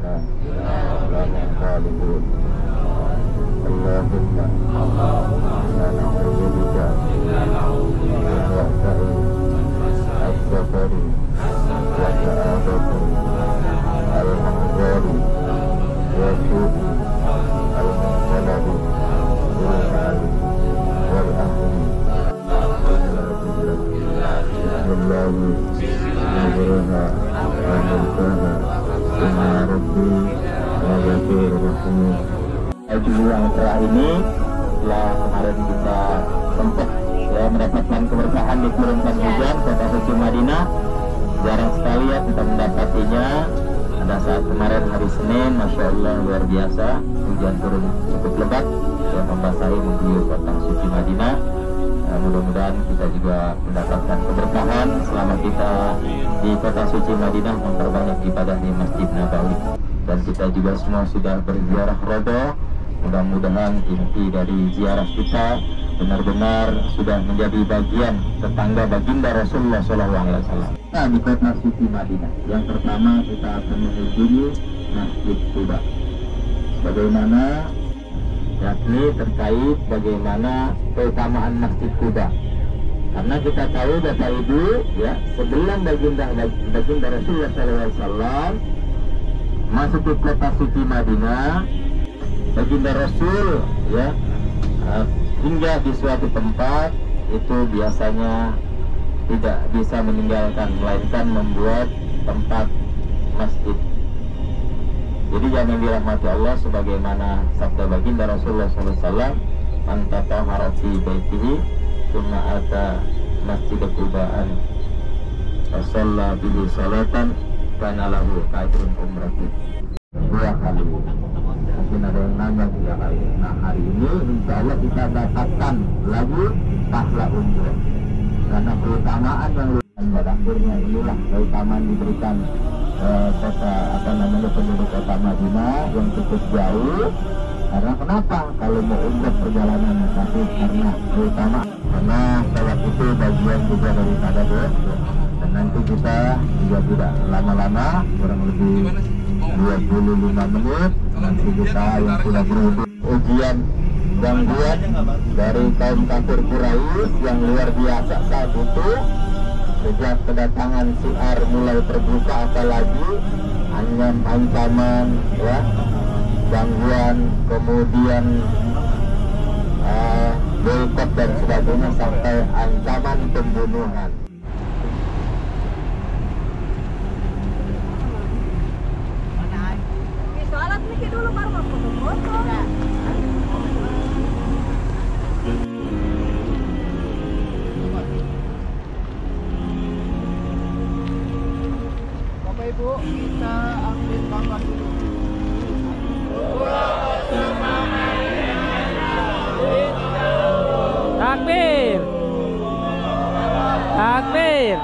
inna lamin ghalibun. Allahumma inna na'udzubika min wa'sa'i as-safari wa sa'adati al-mahzari wa su'i al-munqalabi wal mali wal ahli. Bismillahi mujraha wa mursaha inna rabbi wa ghafurur rahim. Judul yang cerah ini setelah kemarin kita sempat mendapatkan keberkahan diturunkan hujan kota suci Madinah. Jarang sekali ya kita mendapatinya. Pada saat kemarin hari Senin, Masya Allah luar biasa, hujan turun cukup lebat yang membasahi mengguyur kota suci Madinah. Mudah-mudahan kita juga mendapatkan keberkahan selama kita di kota suci Madinah, memperbanyak ibadah di Masjid Nabawi. Dan kita juga semua sudah berziarah Rodo. Mudah-mudahan inti dari ziarah kita benar-benar sudah menjadi bagian tetangga baginda Rasulullah SAW. Nah, di kota suci Madinah, yang pertama kita akan mengunjungi Masjid Quba. Bagaimana, yakni terkait bagaimana keutamaan Masjid Quba. Karena kita tahu Bapak Ibu, ya, sebelum baginda Rasulullah SAW masuk ke kota suci Madinah, baginda Rasul ya hingga di suatu tempat itu biasanya tidak bisa meninggalkan, melainkan membuat tempat masjid. Jadi jangan dirahmati Allah sebagaimana sabda baginda Rasulullah SAW, man tatahhara fi baitihi tsumma ata masjid Quba'an fa shalla bihi salatan kana lahu ajrun umrah. 2 kali. Mungkin ada yang nanya 3 kali. Nah, hari ini insya Allah kita dapatkan lagi pahala umroh. Karena keutamaan yang pada akhirnya inilah keutamaan diberikan kota penduduk kota Madinah yang cukup jauh. Karena kenapa? Kalau mau umroh perjalanan, tapi karena keutamaan. Karena salat itu bagian juga daripada doa. Dan nanti kita juga tidak lama-lama, kurang lebih 25 menit nanti kita yang sudah berhubung ujian gangguan dari kaum kafir Quraisy yang luar biasa saat itu. Sejak kedatangan syiar mulai terbuka, apalagi ancaman ya, gangguan, kemudian boikot dan sebagainya, sampai ancaman pembunuhan. Dulu baru mau foto-foto. Bapak Ibu, kita ambil gambar dulu. Takbir. Takbir.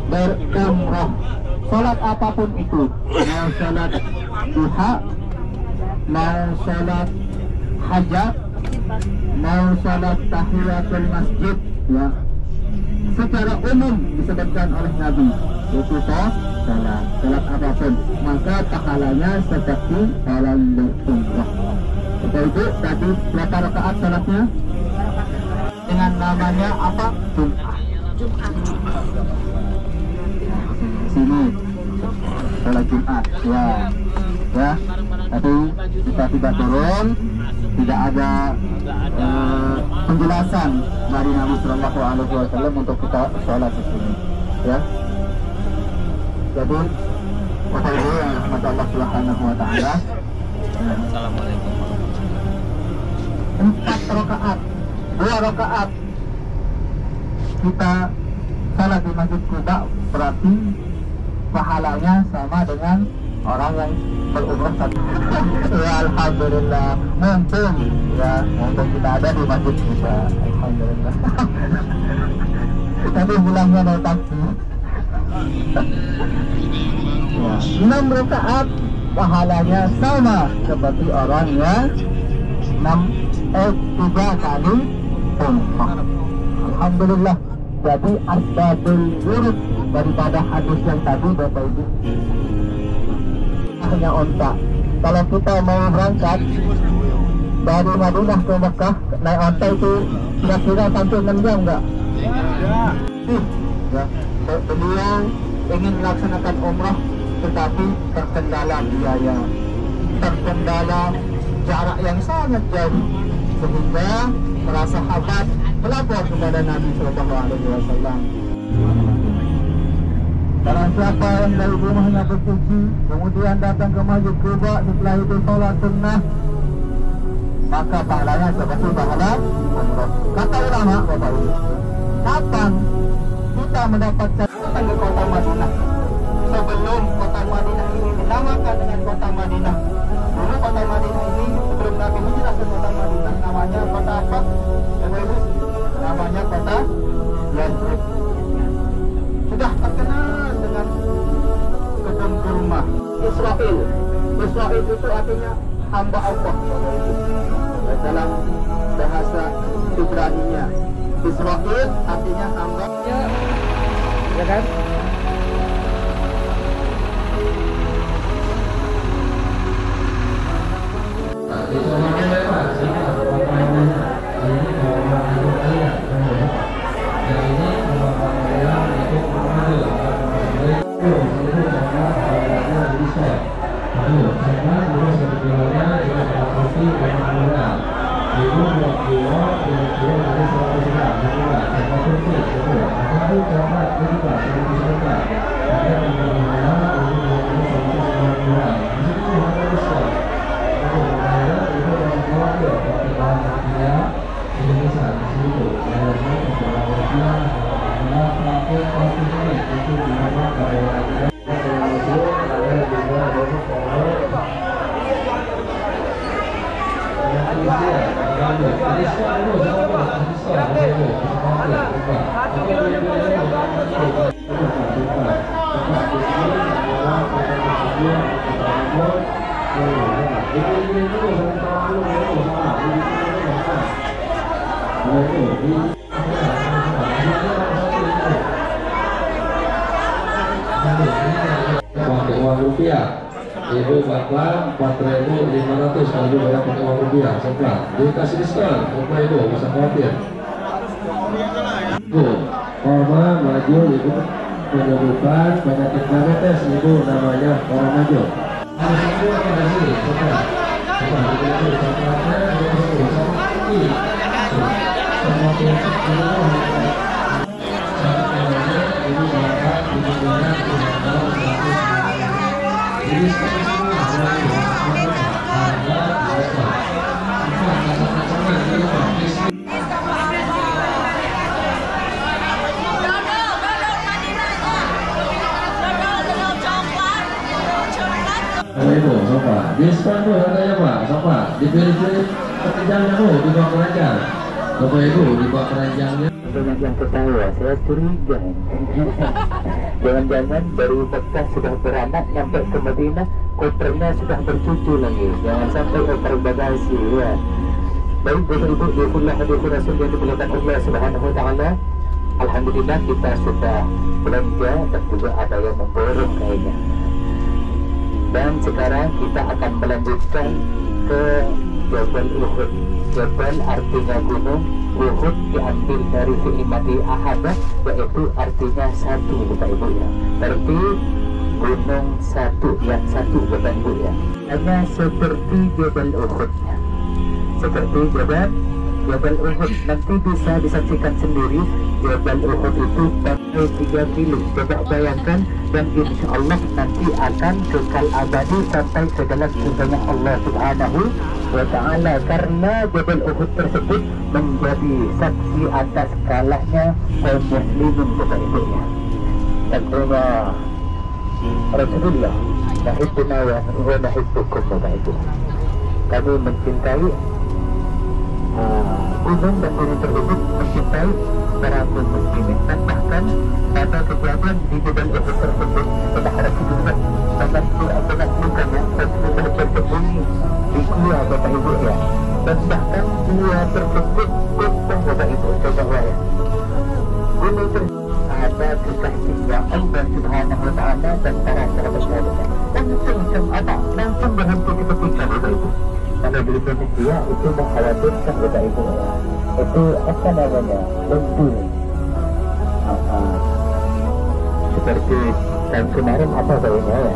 berumrah. Salat apapun itu, mau salat duha, mau salat hajat, mau salat tahiyatul masjid, ya, secara umum disebutkan oleh Nabi itu salat apapun, maka pahalanya seperti orang berumrah. Betul itu tadi berapa rakaat salatnya? Dengan namanya apa? Jumat. Sini salat Jumat, ya. Tapi kita tidak turun, tidak ada penjelasan dari Nabi Sallallahu Alaihi Wasallam untuk kita sholat di sini, ya. Jadi Bapak Ibu yang rahmat Allah Subhanahu Wa Taala, Assalamualaikum. 4 rakaat, 2 rakaat kita salat di Masjid Quba berarti pahalanya sama dengan orang yang berumrah satu. Ya alhamdulillah, mumpung kita ada di Masjid Quba, alhamdulillah. Tapi bilangnya naik taksi. Ya, 6 rakaat pahalanya sama seperti orang yang 3 kali umrah. Alhamdulillah. Jadi asbabul wurud daripada hadis yang tadi Bapak Ibu, hanya onta. Kalau kita mau berangkat dari Madinah ke Mekah naik onta itu kira-kira sampai 6 jam enggak? Ya. Beliau ingin melaksanakan umrah tetapi terkendala biaya, terkendala jarak yang sangat jauh, sehingga para sahabat melapor kepada Nabi Sallallahu Alaihi Wasallam. Barang siapa yang dari rumahnya bersuci, kemudian datang ke Masjid Quba, setelah itu sholat sunnah, maka pahalanya seperti pahala umrah. Kata ulama, Bapak Ibu, kapan kita mendapatkan datang ke kota Madinah? Sebelum kota Madinah ini dinamakan dengan kota Madinah. Dulu kota Madinah ini sebelum Nabi hijrah ke kota Madinah namanya kota apa? Bapak Ibu, namanya kota Yathrib. Sudah terkenal dengan kebun kurma. Israel itu artinya hamba Allah. Dalam bahasa Ibrani-nya, Israel artinya hamba. Ya kan? Itu namanya lewat, ini yang ini uang rupiah. Ibu Bapak 4.500 kalau bayar pakai uang rupiah setelah dikasih diskon. Bapak Ibu bisa khawatir. Ibu Korma maju, Ibu penyebutan penyakit diabetes, Ibu namanya Korma maju. Harus Ibu akan dari sini setelah Ibu, sofa. Diskon Bu harganya Pak, sofa. Dipilih-pilih keranjangnya Bu, di bawah keranjang. Bapak Ibu, di bawah keranjangnya. banyak yang ketawa, saya curiga. Jangan-jangan dari Mekah sudah beranak, nyampe ke Madinah, kopernya sudah bercucu lagi. Jangan sampai koper bagasi ya. Baik Bapak Ibu, diulah hadis Rasul yang dimuliakan Allah Subhanahu wa taala. Alhamdulillah kita sudah belanja dan juga ada yang memborong kayaknya. Dan sekarang kita akan melanjutkan ke Jabal Uhud. Jabal artinya gunung, Uhud diambil dari fi'il madhi ahada, yaitu artinya satu Bapak Ibu ya. Berarti gunung satu, yang satu Bapak Ibu ya. Karena seperti Jabal Uhud, seperti Jabal Uhud. Nanti bisa disaksikan sendiri Jabal Uhud itu sampai 3 kilo. Coba bayangkan, dan insya Allah nanti akan kekal abadi sampai ke dalam surganya Allah Subhanahu wa ta'ala. Karena Jabal Uhud tersebut menjadi saksi atas kalahnya kaum muslimin Bapak Ibu ya. Tentunya Rasulullah nahibbuna wa nahibbukum Bapak Ibu. Kami mencintai gunung dan gunung tersebut, mencintai para kaum muslimin. Dan bahkan pada kejadian di Jabal Uhud tersebut pada hari kedua sangat menaklukkannya, Rasulullah bersembunyi di gua Bapak Ibu ya. Dan bahkan gua tersebut tumpah Bapak Ibu. Coba ya, gunung tersebut ada kekasihnya Allah Subhanahu wa ta'ala dan para sahabat-sahabatnya. Langsung berhenti ketika Bapak Ibu. Kalau diri manusia itu mengkhawatirkan Bapak Ibu ya. Itu apa namanya, lentur. Seperti tahun kemarin apa kayaknya ya.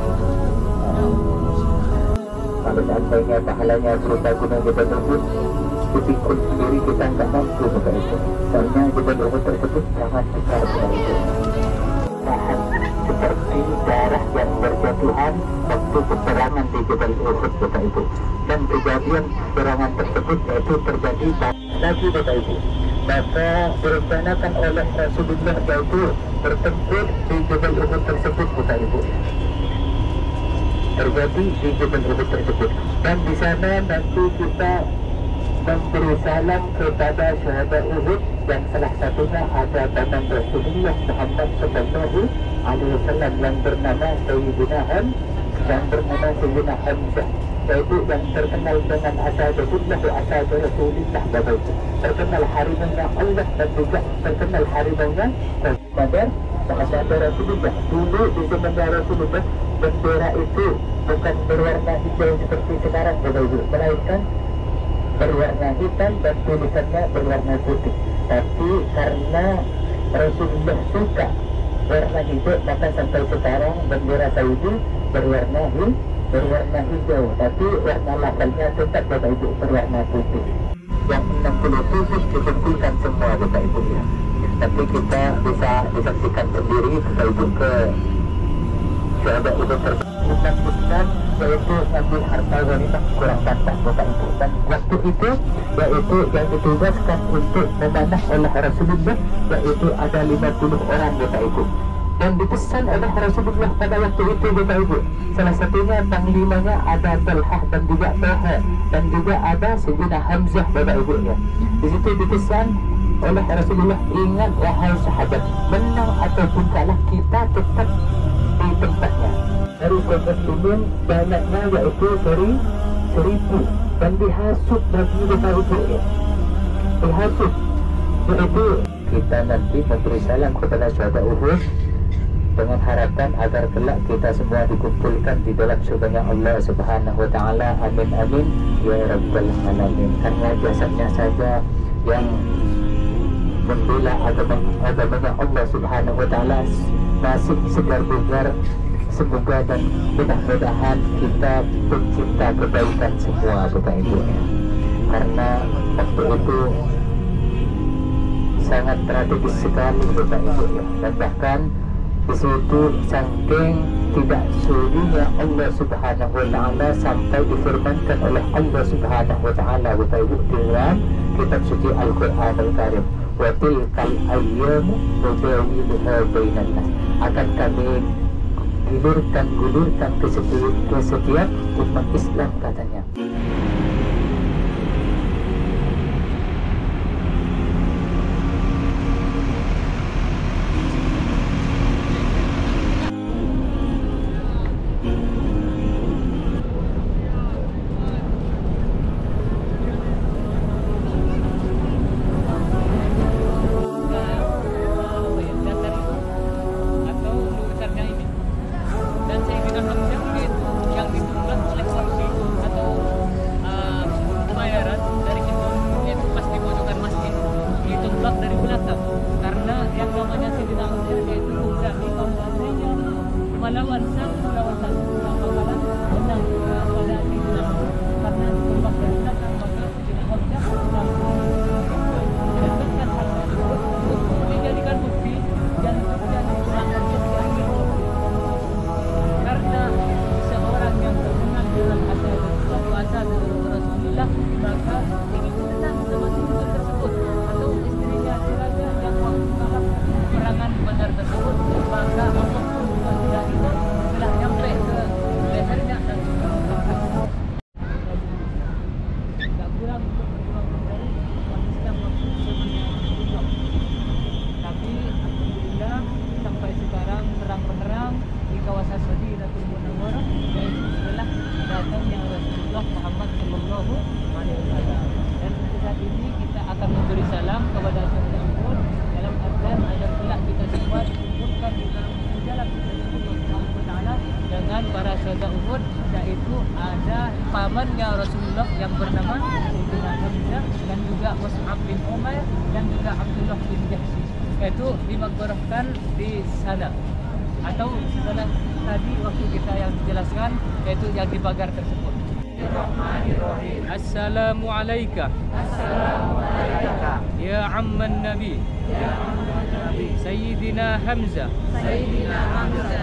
Kalau seandainya pahalanya berupa gunung Jabal Uhud, dipikul sendiri kita nggak mampu Bapak Ibu. Karena Jabal Uhud tersebut sangat besar Bapak Ibu. Tahan seperti darah yang berjatuhan waktu peperangan di Jabal Uhud Bapak Ibu. Dan kejadian serangan tersebut yaitu terjadi lagi Bapak Ibu. Maka direncanakan oleh Rasulullah yaitu bertempur di Jabal Uhud tersebut Bapak Ibu. Terjadi di Jabal Uhud tersebut. Dan di sana nanti kita memberi salam kepada syahada Uhud, yang salah satunya ada paman Rasulullah Muhammad sallallahu alaihi wasallam yang bernama Sayyidina Hamzah, yaitu yang terkenal dengan asadullah wa asad Rasulullah Bapak Ibu. Terkenal harimaunya Allah dan juga terkenal harimaunya Badar asad Rasulullah. Dulu di zaman Rasulullah bendera itu bukan berwarna hijau seperti sekarang Bapak Ibu, melainkan berwarna hitam dan tulisannya berwarna putih. Tapi karena Rasulullah suka warna hijau, maka sampai sekarang bendera Saudi berwarna hijau, tapi warna labelnya tetap Bapak Ibu berwarna putih. Yang 67 dikumpulkan semua Bapak Ibu ya. Tapi kita bisa disaksikan sendiri Bapak Ibu ke syahada Uhud tersebut menakutkan, yaitu ngambil harta ghanimah kurang pantas Bapak Ibu. Dan waktu itu yaitu yang ditugaskan untuk memanah oleh Rasulullah yaitu ada 50 orang Bapak Ibu. Dan dipesan oleh Rasulullah pada waktu itu Bapak Ibu, salah satunya panglimanya ada Talhah dan juga Taha dan juga ada Sayyidina Hamzah Bapak Ibu ya. Di situ dipesan oleh Rasulullah, ingat wahai sahabat, menang ataupun kalah kita tetap di tempatnya. Dari kaum muslimin banyaknya yaitu 1000 dan dihasut bagi Bapak Ibu ya. Dihasut yaitu kita nanti memberi salam kepada syahada Uhud dengan harapan agar kelak kita semua dikumpulkan di dalam surganya Allah Subhanahu wa ta'ala. Amin amin ya rabbal alamin. Karena jasadnya saja yang membela agamanya Allah Subhanahu wa ta'ala masih segar bugar. Semoga dan mudah-mudahan kita pencinta kebaikan semua Bapak Ibu ya. Karena waktu itu sangat tragis sekali Bapak Ibu ya. Dan bahkan di situ saking tidak sulinya Allah Subhanahu wa ta'ala sampai difirmankan oleh Allah Subhanahu wa ta'ala Bapak Ibu dalam kitab suci Al-Quran Al-Karim, wa tilkal ayyamu nudawiluha bainan nas, akan kami gulurkan ke setiap umat Islam katanya. melawan satu lawan satu yang bakalan menang pada Sayyidina Hamzah karena tembak dari belakang maka Sayyidina Hamzah menjatuhkan hal tersebut untuk dijadikan bukti dan terjadi perang yang karena seorang yang terkenal dalam puasa dari Rasulullah maka ingin menang sama tujuan tersebut atau istrinya diraja yang waktu dalam perangan Badar tersebut maka Allah pun tidak itu telah nyampe ke lehernya dan tak kurang untuk berjuang dari umat Islam waktu sebelum tapi alhamdulillah sampai sekarang terang-benderang di kawasan Madinatul Munawwarah yaitu setelah datangnya Rasulullah Muhammad Sallallahu Alaihi Wasallam dan saat ini kita akan memberi salam kepada saudara Uhud dalam artian agar kelak kita semua dikumpulkan di dalam jalan Allah Subhanahu Wa Taala dengan para saudara Uhud yaitu ada pamannya Rasulullah yang bernama Sayyidina Hamzah dan juga Mus'ab bin Umair dan juga Abdullah bin Jahsy yaitu dimakbarahkan di sana atau setelah tadi waktu kita yang dijelaskan yaitu yang di pagar tersebut. Assalamualaikum. Ya amman Nabi. Sayyidina Hamzah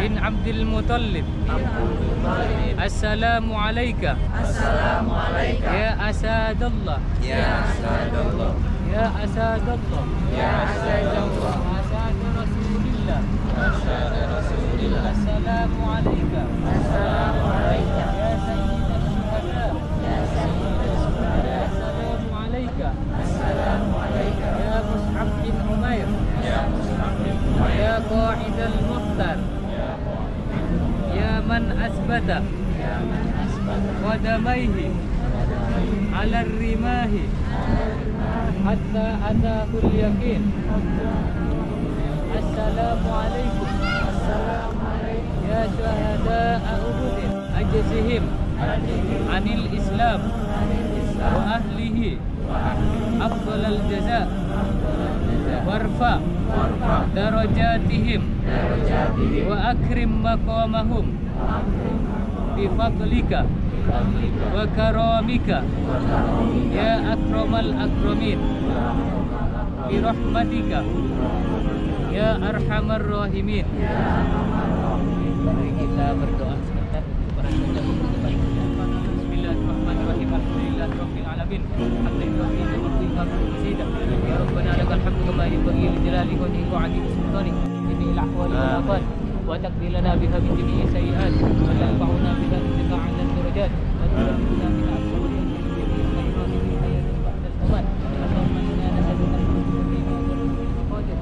bin Abdul Muttalib. Assalamualaikum. Ya Asadullah. Ya Asadullah. Ya Asadullah. Ya Asadullah. Asad Rasulillah. Asad Rasulillah. Assalamualaikum. Assalamualaikum. Ya Sayyidina Syuhada. Ya Sayyidina Syuhada. Assalamualaikum. Assalamualaikum. Ya Mus'ab bin Umair. Ya Mus'ab bin Umair. Ya Qa'idal Mukhtar. Ya man asbata. Ya man asbata. Qadamaihi. Ala rimahi. Hatta atahul yakin. Assalamualaikum. Assalamualaikum. Ya syuhada Uhud ajzihim anil Islam wa ahlihi afdalal jaza warfa darajatihim wa akrim maqamahum bi fadlika wa karamika ya akramal akramin bi rahmatika ya arhamar rahimin. Mari kita berdoa sebentar kepada saudara Bismillahirrahmanirrahim. Alhamdulillahirabbil alamin. Ya Rabbana lakal hamdu kama yanbaghi li jalali wajhika wa 'azimi sultanik. Jami'il ahwali wal afat wa taqdi lana biha min jami'i sayyi'at wa tanfa'una biha bika 'ala darajat wa tubayyina biha al-khairat fi hayati ba'dal mamat. Allahumma inna nas'aluka al-husna fi ma qadir.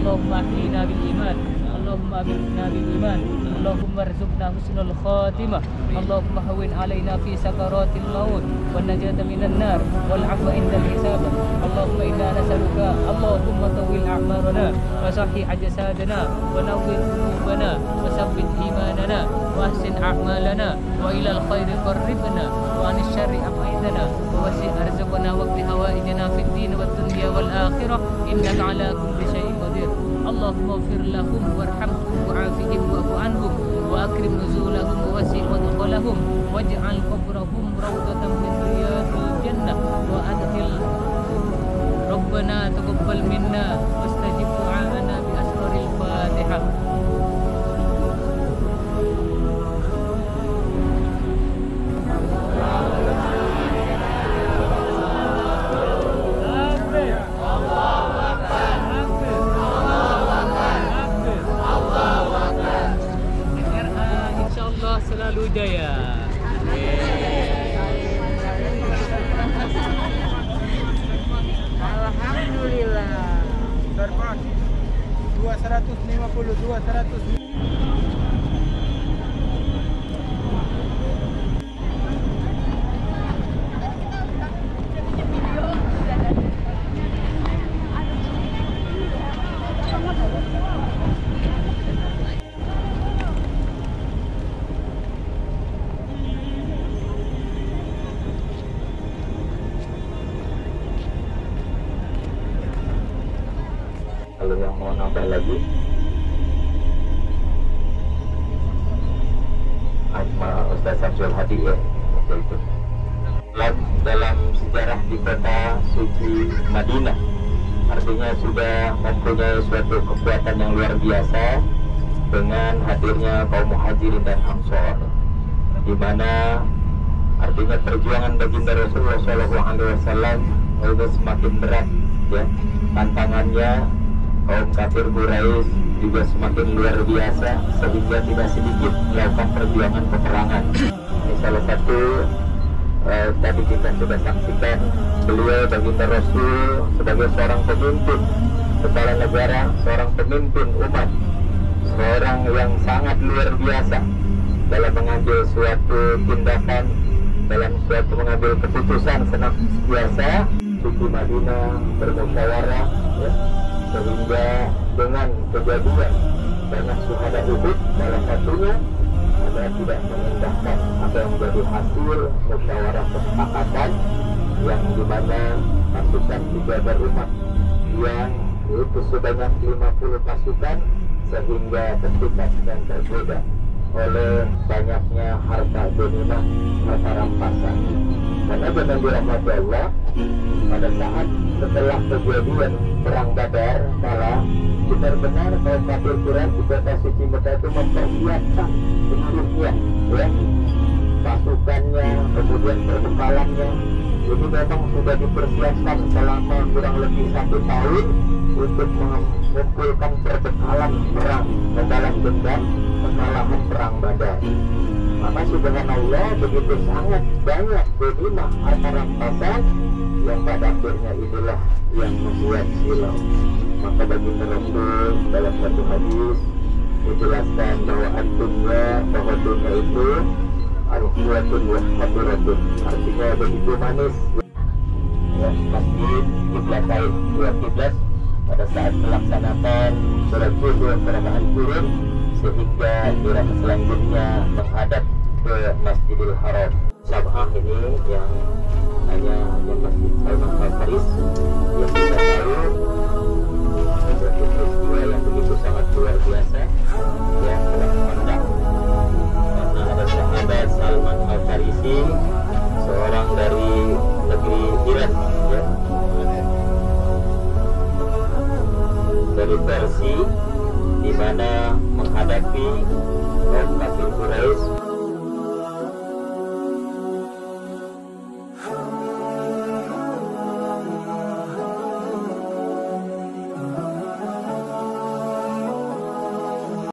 Allahumma ahyina bil iman. Allahumma amitna bil iman. Allahumma arzuqna husnul khatimah. Allahumma hawwin alaina fi sakaratil maut wan najata minan nar wal 'afwa indal hisab. Allahumma inna nas'aluka Allahumma tawil a'marana wa sahih ajsadana wa nawwir qulubana wa sabbit imanana wa ahsin a'malana wa ilal khairi qarribna wa anis syarri ab'idna wa wasi' arzaqna wa qdi hawaijana fid din wad dunya wal akhirah innaka ala kulli syai'in qadir. Allahumma ighfir lahum warhamhum wa'afihim wa'fu anhum wa akrim nuzulahum wa wasi' wadkhulahum waj'al qabrahum rawdatan min riyadil jannah wa adkhil Rabbana taqabbal minna wastajib du'ana bi asraril Fatihah. Selalu jaya. Alhamdulillah. Darman 250. Kalau yang mau nambah lagi, Ustaz Samsul Hadi ya, itu. Dalam sejarah di kota suci Madinah, artinya sudah mempunyai suatu kekuatan yang luar biasa dengan hadirnya kaum muhajirin dan ansor, di mana artinya perjuangan baginda Rasulullah SAW itu semakin berat, ya. Tantangannya kaum kafir Quraisy juga semakin luar biasa, sehingga tidak sedikit melakukan perjuangan peperangan. Ini salah satu tadi kita sudah saksikan beliau baginda Rasul sebagai seorang pemimpin kepala negara, seorang pemimpin umat, seorang yang sangat luar biasa dalam mengambil suatu tindakan, dalam suatu mengambil keputusan senantiasa suci Madinah bermusyawarah, ya, sehingga dengan kejadian banyak syuhada Uhud salah satunya adalah tidak mengindahkan apa yang menjadi hasil musyawarah kesepakatan yang dimana pasukan tiga berumat yang diutus sebanyak 50 pasukan, sehingga ketika sedang tergoda oleh banyaknya harta ghanimah, harta rampasan. Dan aja dirahmati Allah, pada saat setelah kejadian perang Badar kalah, benar-benar kaum kafir Quraisy di kota suci Mekah itu mempersiapkan seluruhnya, ya, pasukannya, kemudian perbekalannya. Jadi memang sudah dipersiapkan selama kurang lebih 1 tahun untuk mengumpulkan perbekalan perang, membalas dendam kekalahan perang Badar. Maka subhanallah begitu sangat banyak ghanimah harta rampasan yang pada akhirnya inilah yang membuat silau. Maka baginda Rasul dalam satu hadis menjelaskan bahwa dunia itu arhuatun wa hadiratun, artinya begitu manis, ya. Masjid kiblatain, dua kiblat pada saat melaksanakan sholat zuhur rakaat turun, sehingga dirasa selanjutnya menghadap ke Masjidil Haram. Sabah ini yang hanya Masjid Salman Al-Faris yang kita tahu menjadi peristiwa yang begitu sangat luar biasa yang telah memandang, karena ada sahabat Salman Al-Farisi, seorang dari negeri Iran, ya, dari Persia, di mana menghadapi kaum kafir Quraisy